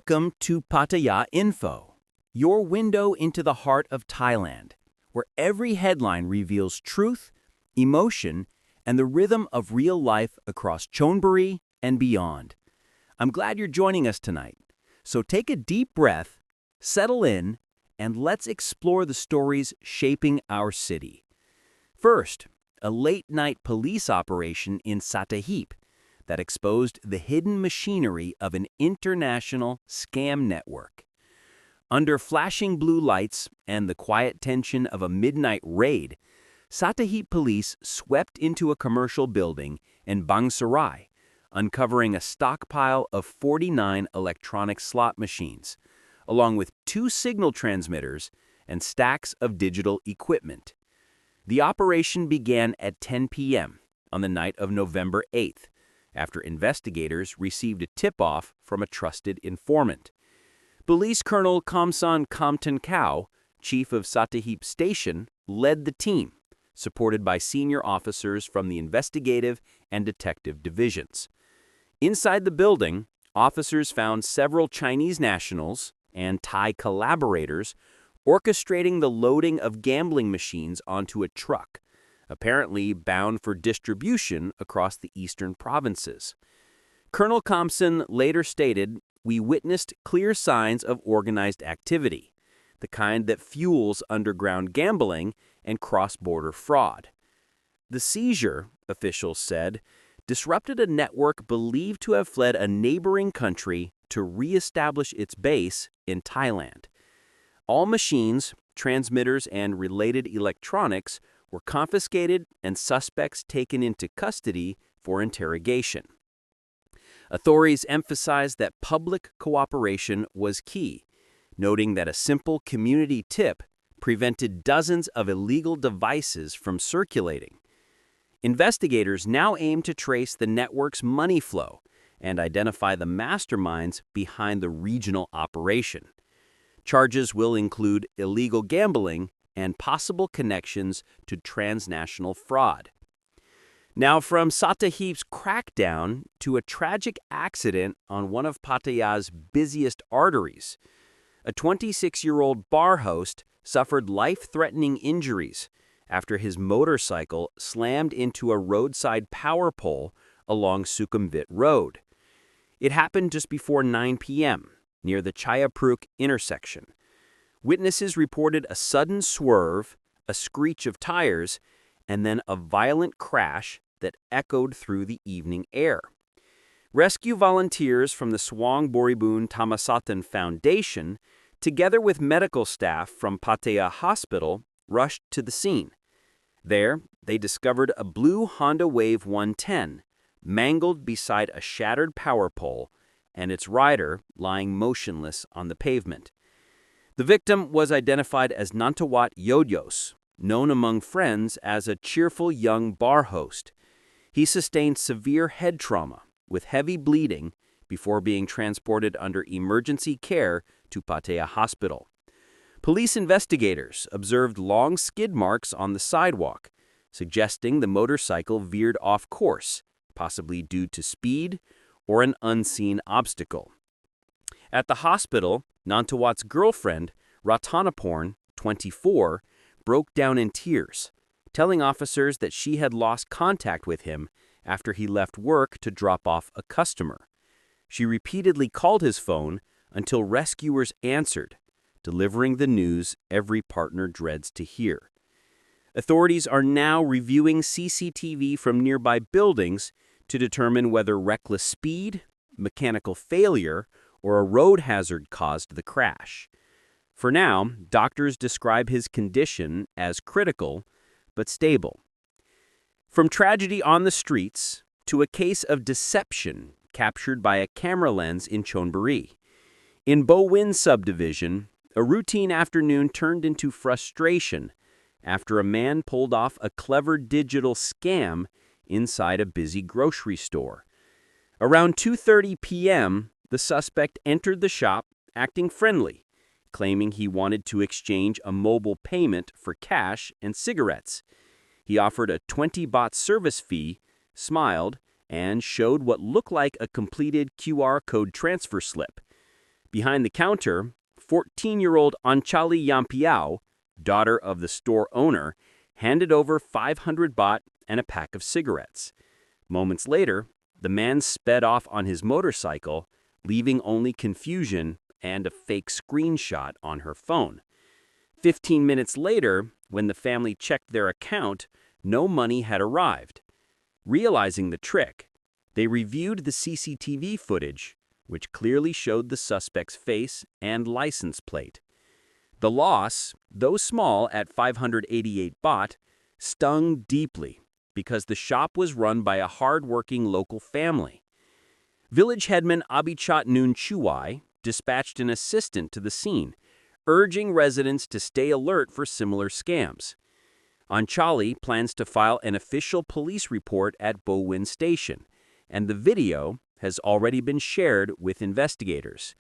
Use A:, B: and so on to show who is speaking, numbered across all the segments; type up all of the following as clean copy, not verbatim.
A: Welcome to Pattaya Info, your window into the heart of Thailand, where every headline reveals truth, emotion, and the rhythm of real life across Chonburi and beyond. I'm glad you're joining us tonight. So take a deep breath, settle in, and let's explore the stories shaping our city. First, a late-night police operation in Sattahip that exposed the hidden machinery of an international scam network. Under flashing blue lights and the quiet tension of a midnight raid, Sattahip police swept into a commercial building in Bangsarai, uncovering a stockpile of 49 electronic slot machines, along with 2 signal transmitters and stacks of digital equipment. The operation began at 10 p.m. on the night of November 8th, after investigators received a tip-off from a trusted informant. Police Colonel Kamsan Kamtan Kao, chief of Sattahip Station, led the team, supported by senior officers from the investigative and detective divisions. Inside the building, officers found several Chinese nationals and Thai collaborators orchestrating the loading of gambling machines onto a truck, apparently bound for distribution across the eastern provinces. Colonel Kamsan later stated, "We witnessed clear signs of organized activity, the kind that fuels underground gambling and cross-border fraud." The seizure, officials said, disrupted a network believed to have fled a neighboring country to re-establish its base in Thailand. All machines, transmitters, and related electronics were confiscated and suspects taken into custody for interrogation. Authorities emphasized that public cooperation was key, noting that a simple community tip prevented dozens of illegal devices from circulating. Investigators now aim to trace the network's money flow and identify the masterminds behind the regional operation. Charges will include illegal gambling and possible connections to transnational fraud. Now, from Sattahip's crackdown to a tragic accident on one of Pattaya's busiest arteries, a 26-year-old bar host suffered life-threatening injuries after his motorcycle slammed into a roadside power pole along Sukhumvit Road. It happened just before 9 p.m. near the Chayapruk intersection. Witnesses reported a sudden swerve, a screech of tires, and then a violent crash that echoed through the evening air. Rescue volunteers from the Swang Tamasatan Foundation, together with medical staff from Pattaya Hospital, rushed to the scene. There, they discovered a blue Honda Wave 110, mangled beside a shattered power pole, and its rider lying motionless on the pavement. The victim was identified as Nantawat Yodyos, known among friends as a cheerful young bar host. He sustained severe head trauma with heavy bleeding before being transported under emergency care to Pattaya Hospital. Police investigators observed long skid marks on the sidewalk, suggesting the motorcycle veered off course, possibly due to speed or an unseen obstacle. At the hospital, Nantawat's girlfriend, Ratanaporn, 24, broke down in tears, telling officers that she had lost contact with him after he left work to drop off a customer. She repeatedly called his phone until rescuers answered, delivering the news every partner dreads to hear. Authorities are now reviewing CCTV from nearby buildings to determine whether reckless speed, mechanical failure, or a road hazard caused the crash. For now, doctors describe his condition as critical but stable. From tragedy on the streets to a case of deception captured by a camera lens in Chonburi. In Bo Win subdivision, a routine afternoon turned into frustration after a man pulled off a clever digital scam inside a busy grocery store. Around 2:30 p.m., the suspect entered the shop acting friendly, claiming he wanted to exchange a mobile payment for cash and cigarettes. He offered a 20 baht service fee, smiled, and showed what looked like a completed QR code transfer slip. Behind the counter, 14-year-old Anchali Yampiao, daughter of the store owner, handed over 500 baht and a pack of cigarettes. Moments later, the man sped off on his motorcycle, leaving only confusion and a fake screenshot on her phone. 15 minutes later, when the family checked their account, no money had arrived. Realizing the trick, they reviewed the CCTV footage, which clearly showed the suspect's face and license plate. The loss, though small at 588 baht, stung deeply because the shop was run by a hard-working local family. Village headman Abichat Noon Chuai dispatched an assistant to the scene, urging residents to stay alert for similar scams. Anchali plans to file an official police report at Bowin Station, and the video has already been shared with investigators.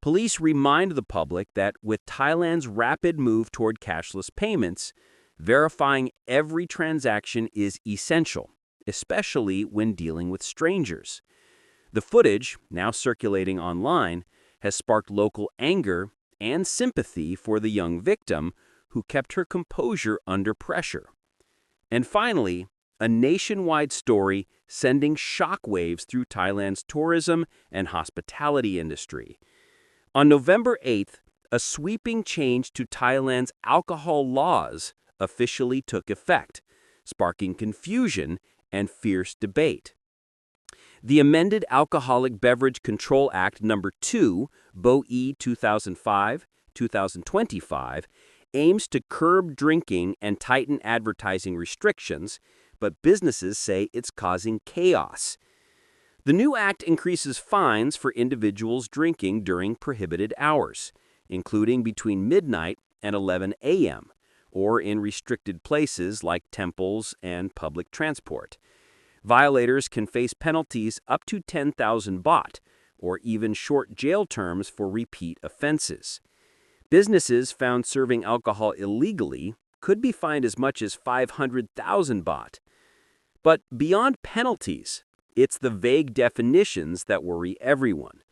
A: Police remind the public that with Thailand's rapid move toward cashless payments, verifying every transaction is essential, especially when dealing with strangers. The footage, now circulating online, has sparked local anger and sympathy for the young victim who kept her composure under pressure. And finally, a nationwide story sending shockwaves through Thailand's tourism and hospitality industry. On November 8th, a sweeping change to Thailand's alcohol laws officially took effect, sparking confusion and fierce debate. The amended Alcoholic Beverage Control Act No. 2, BOE 2005-2025, aims to curb drinking and tighten advertising restrictions, but businesses say it's causing chaos. The new act increases fines for individuals drinking during prohibited hours, including between midnight and 11 a.m., or in restricted places like temples and public transport. Violators can face penalties up to 10,000 baht, or even short jail terms for repeat offenses. Businesses found serving alcohol illegally could be fined as much as 500,000 baht. But beyond penalties, it's the vague definitions that worry everyone.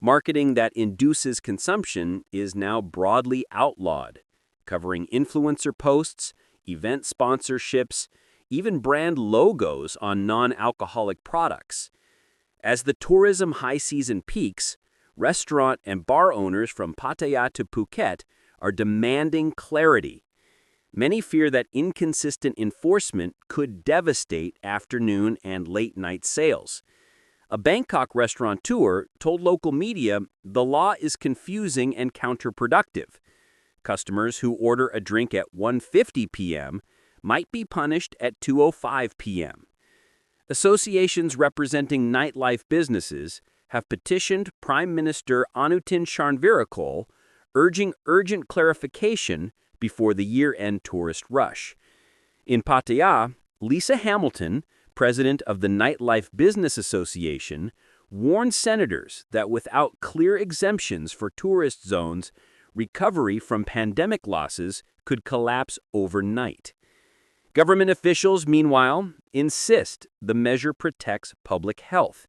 A: Marketing that induces consumption is now broadly outlawed, covering influencer posts, event sponsorships, even brand logos on non-alcoholic products. As the tourism high season peaks, restaurant and bar owners from Pattaya to Phuket are demanding clarity. Many fear that inconsistent enforcement could devastate afternoon and late-night sales. A Bangkok restaurateur told local media the law is confusing and counterproductive. Customers who order a drink at 1:50 p.m. might be punished at 2:05 p.m. Associations representing nightlife businesses have petitioned Prime Minister Anutin Charnvirakul, urging urgent clarification before the year-end tourist rush. In Pattaya, Lisa Hamilton, president of the Nightlife Business Association, warned senators that without clear exemptions for tourist zones, recovery from pandemic losses could collapse overnight. Government officials, meanwhile, insist the measure protects public health,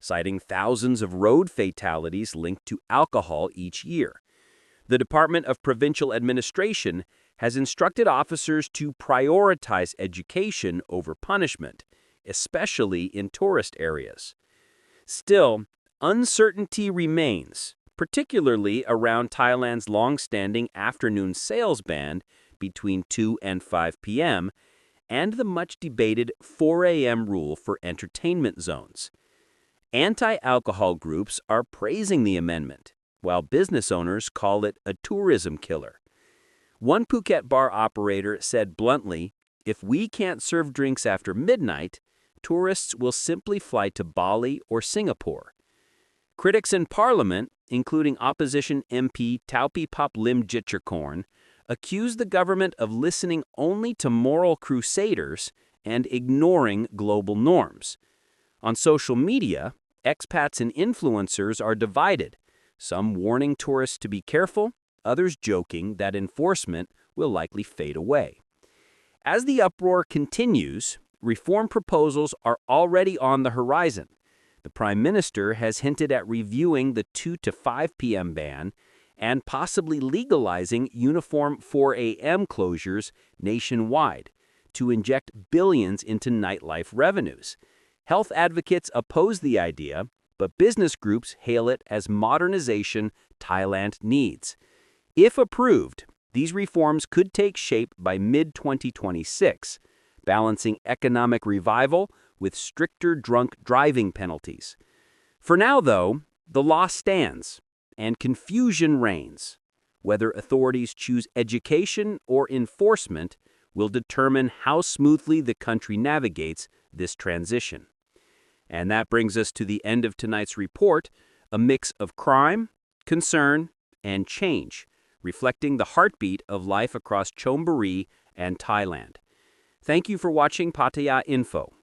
A: citing thousands of road fatalities linked to alcohol each year. The Department of Provincial Administration has instructed officers to prioritize education over punishment, especially in tourist areas. Still, uncertainty remains, particularly around Thailand's long-standing afternoon sales ban between 2 and 5 p.m., and the much-debated 4 a.m. rule for entertainment zones. Anti-alcohol groups are praising the amendment, while business owners call it a tourism killer. One Phuket bar operator said bluntly, "If we can't serve drinks after midnight, tourists will simply fly to Bali or Singapore." Critics in Parliament, including opposition MP Taupipap Lim Jitcherkorn, accused the government of listening only to moral crusaders and ignoring global norms. On social media, expats and influencers are divided, some warning tourists to be careful, others joking that enforcement will likely fade away. As the uproar continues, reform proposals are already on the horizon. The Prime Minister has hinted at reviewing the 2 to 5 p.m. ban and possibly legalizing uniform 4 a.m. closures nationwide to inject billions into nightlife revenues. Health advocates oppose the idea, but business groups hail it as modernization Thailand needs. If approved, these reforms could take shape by mid-2026, balancing economic revival with stricter drunk driving penalties. For now, though, the law stands, and confusion reigns. Whether authorities choose education or enforcement will determine how smoothly the country navigates this transition. And that brings us to the end of tonight's report, a mix of crime, concern, and change, reflecting the heartbeat of life across Chonburi and Thailand. Thank you for watching Pattaya Info.